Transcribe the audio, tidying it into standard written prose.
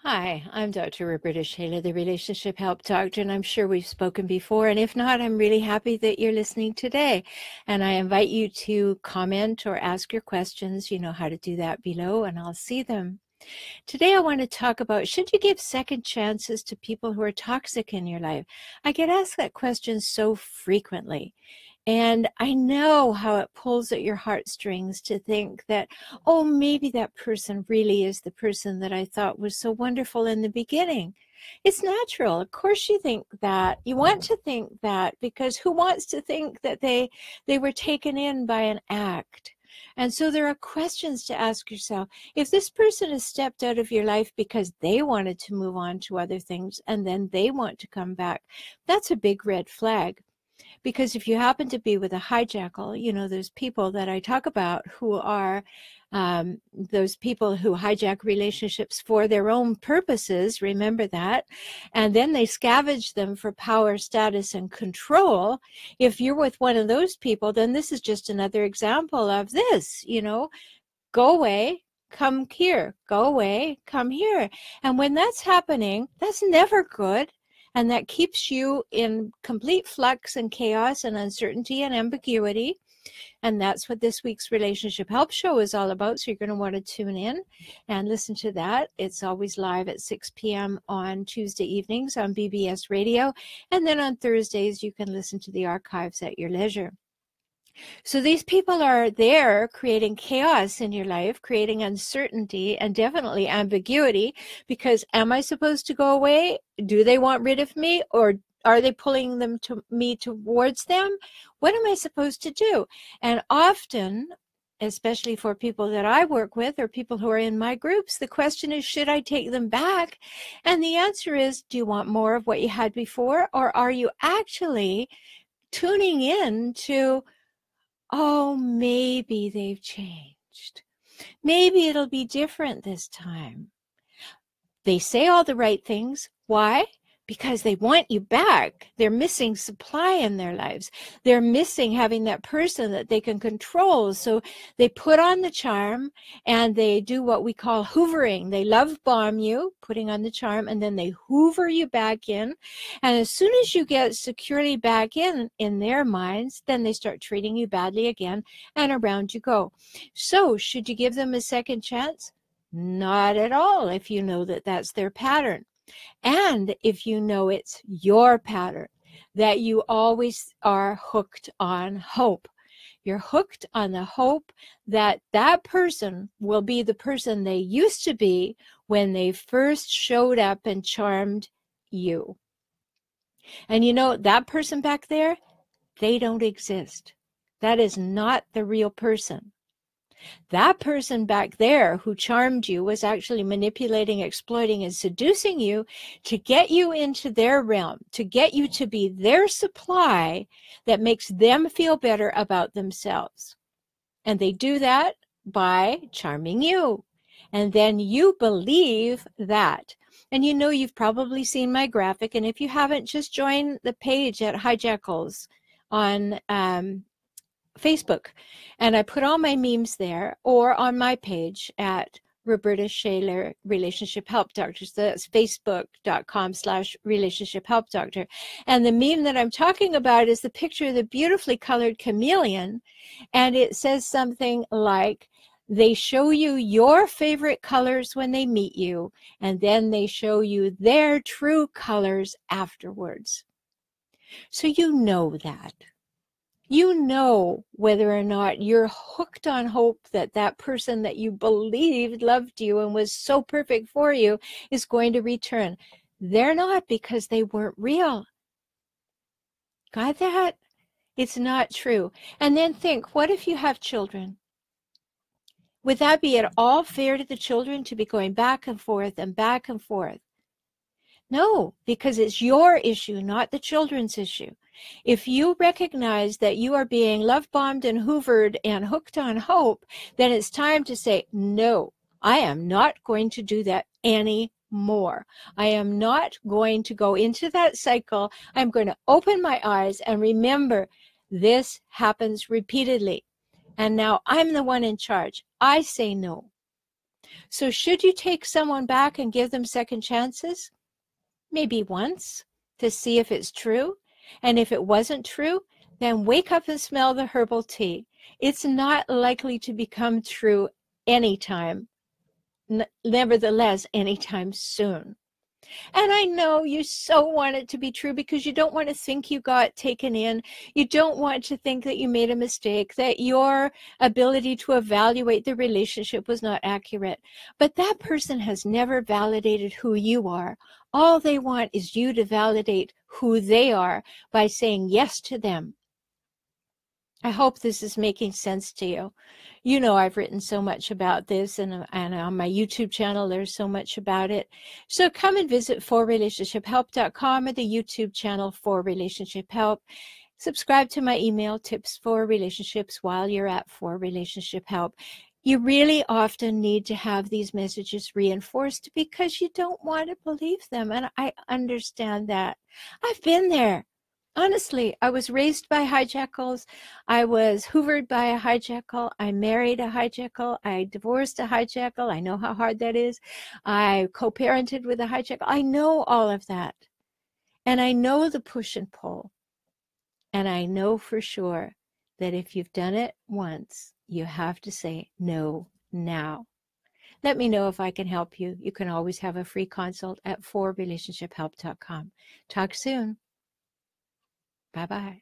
Hi, I'm Dr. Rhoberta, Shaler, the Relationship Help Doctor, and I'm sure we've spoken before. And if not, I'm really happy that you're listening today. And I invite you to comment or ask your questions. You know how to do that below, and I'll see them. Today, I want to talk about, should you give second chances to people who are toxic in your life? I get asked that question so frequently. And I know how it pulls at your heartstrings to think that, oh, maybe that person really is the person that I thought was so wonderful in the beginning. It's natural. Of course you think that. You want to think that, because who wants to think that they were taken in by an act? And so there are questions to ask yourself. If this person has stepped out of your life because they wanted to move on to other things and then they want to come back, that's a big red flag. Because if you happen to be with a hijackal, you know, those people that I talk about who are those people who hijack relationships for their own purposes, remember that, and then they scavenge them for power, status, and control. If you're with one of those people, then this is just another example of this, you know, go away, come here, go away, come here. And when that's happening, that's never good. And that keeps you in complete flux and chaos and uncertainty and ambiguity. And that's what this week's Relationship Help Show is all about. So you're going to want to tune in and listen to that. It's always live at 6 p.m. on Tuesday evenings on BBS Radio. And then on Thursdays, you can listen to the archives at your leisure. So these people are there creating chaos in your life, creating uncertainty and definitely ambiguity, because am I supposed to go away? Do they want rid of me, or are they pulling them to me towards them? What am I supposed to do? And often, especially for people that I work with or people who are in my groups, the question is, should I take them back? And the answer is, do you want more of what you had before, or are you actually tuning in to, oh, maybe they've changed. Maybe it'll be different this time. They say all the right things. Why? Because they want you back. They're missing supply in their lives. They're missing having that person that they can control. So they put on the charm and they do what we call hoovering. They love bomb you, putting on the charm, and then they hoover you back in. And as soon as you get securely back in their minds, then they start treating you badly again, and around you go. So should you give them a second chance? Not at all, if you know that that's their pattern. And if you know it's your pattern, that you always are hooked on hope. You're hooked on the hope that that person will be the person they used to be when they first showed up and charmed you. And you know, that person back there, they don't exist. That is not the real person. That person back there who charmed you was actually manipulating, exploiting, and seducing you to get you into their realm, to get you to be their supply that makes them feel better about themselves. And they do that by charming you. And then you believe that. And you know, you've probably seen my graphic. And if you haven't, just join the page at Hijackals on Facebook, and I put all my memes there, or on my page at Rhoberta Shaler Relationship Help Doctor. So that's facebook.com/relationship help doctor. And the meme that I'm talking about is the picture of the beautifully colored chameleon, and it says something like, they show you your favorite colors when they meet you, and then they show you their true colors afterwards. So you know that. You know whether or not you're hooked on hope that that person that you believed loved you and was so perfect for you is going to return. They're not, because they weren't real. Got that? It's not true. And then think, what if you have children? Would that be at all fair to the children to be going back and forth and back and forth? No, because it's your issue, not the children's issue. If you recognize that you are being love-bombed and hoovered and hooked on hope, then it's time to say, no, I am not going to do that anymore. I am not going to go into that cycle. I'm going to open my eyes and remember, this happens repeatedly. And now I'm the one in charge. I say no. So should you take someone back and give them second chances? Maybe once to see if it's true. And if it wasn't true, then wake up and smell the herbal tea. It's not likely to become true anytime, nevertheless, anytime soon. And I know you so want it to be true because you don't want to think you got taken in. You don't want to think that you made a mistake, that your ability to evaluate the relationship was not accurate. But that person has never validated who you are. All they want is you to validate who they are by saying yes to them. I hope this is making sense to you. You know, I've written so much about this, and on my YouTube channel, there's so much about it. So come and visit forrelationshiphelp.com or the YouTube channel For Relationship Help. Subscribe to my email, tips for relationships, while you're at For Relationship Help. You really often need to have these messages reinforced because you don't want to believe them. And I understand that. I've been there. Honestly, I was raised by hijackals. I was hoovered by a hijackal. I married a hijackal. I divorced a hijackal. I know how hard that is. I co-parented with a hijackal. I know all of that. And I know the push and pull. And I know for sure that if you've done it once, you have to say no now. Let me know if I can help you. You can always have a free consult at forrelationshiphelp.com. Talk soon. Bye-bye.